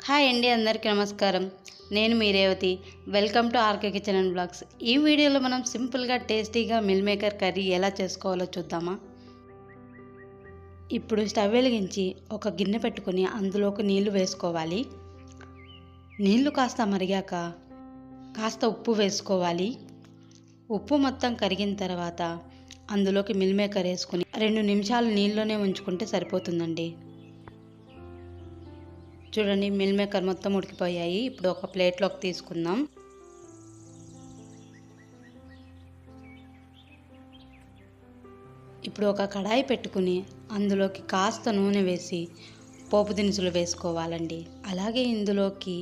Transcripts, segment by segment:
Hi అండి, అందరికీ నమస్కారం. నేను మీ Revathi. Welcome to RK kitchen and blogs. ఈ వీడియోలో మనం సింపుల్గా టేస్టీగా మిల్ మేకర్ కర్రీ ఎలా చేసుకోవాలో చూద్దామా. ఇప్పుడు స్టవ్ వెలిగించి ఒక గిన్నె పెట్టుకొని అందులోకి నీళ్లు వేసుకోవాలి. నీళ్లు కాస్త మరిగాక కాస్త ఉప్పు వేసుకోవాలి. ఉప్పు మొత్తం కరిగిన తర్వాత అందులోకి మిల్ మేకర్ వేసుకొని 2 నిమిషాలు నీళ్ళలోనే ఉంచుకుంటే సరిపోతుందండి. చూడండి, మిల్ మేకర్ మొత్తం ఉడికిపోయాయి. ఇప్పుడు ఒక ప్లేట్లోకి తీసుకుందాం. ఇప్పుడు ఒక కడాయి పెట్టుకుని అందులోకి కాస్త నూనె వేసి పోపు దినుసులు వేసుకోవాలండి. అలాగే ఇందులోకి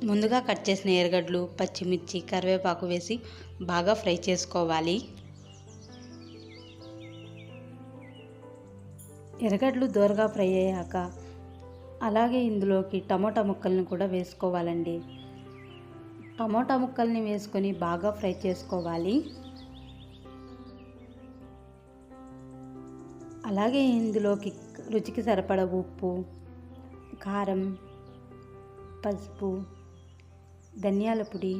ముందుగా కట్ చేసిన ఎర్రగడ్డలు, పచ్చిమిర్చి, కరివేపాకు వేసి బాగా ఫ్రై చేసుకోవాలి. ఎర్రగడ్డలు దోరగా ఫ్రై అయ్యాక అలాగే ఇందులోకి టమోటా ముక్కల్ని కూడా వేసుకోవాలండి. టమోటా ముక్కల్ని వేసుకొని బాగా ఫ్రై చేసుకోవాలి. అలాగే ఇందులోకి రుచికి సరిపడ ఉప్పు, కారం, పసుపు, ధనియాల పొడి,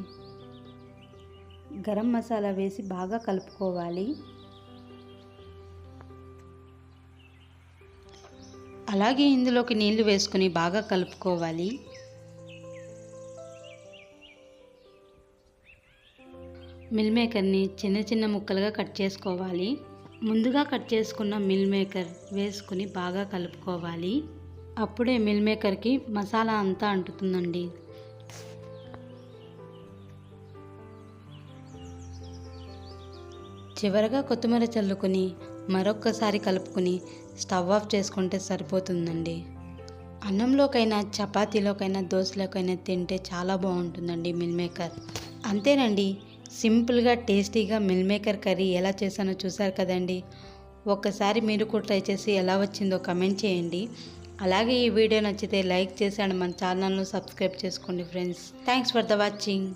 గరం మసాలా వేసి బాగా కలుపుకోవాలి. అలాగే ఇందులోకి నీళ్లు వేసుకుని బాగా కలుపుకోవాలి. మిల్ మేకర్ని చిన్న చిన్న ముక్కలుగా కట్ చేసుకోవాలి. ముందుగా కట్ చేసుకున్న మిల్ మేకర్ వేసుకుని బాగా కలుపుకోవాలి. అప్పుడే మిల్ మేకర్కి మసాలా అంతా అంటుతుందండి. చివరగా కొత్తిమీర చల్లుకొని మరొక్కసారి కలుపుకొని స్టవ్ ఆఫ్ చేసుకుంటే సరిపోతుందండి. అన్నంలోకైనా, చపాతీలోకైనా, దోశలోకైనా తింటే చాలా బాగుంటుందండి మిల్ మేకర్. అంతేనండి, సింపుల్గా టేస్టీగా మిల్ మేకర్ కర్రీ ఎలా చేశానో చూసారు కదండి. ఒక్కసారి మీరు కూడా ట్రై చేసి ఎలా వచ్చిందో కమెంట్ చేయండి. అలాగే ఈ వీడియో నచ్చితే లైక్ చేసి మన ఛానల్ను సబ్స్క్రైబ్ చేసుకోండి friends. Thanks for the watching.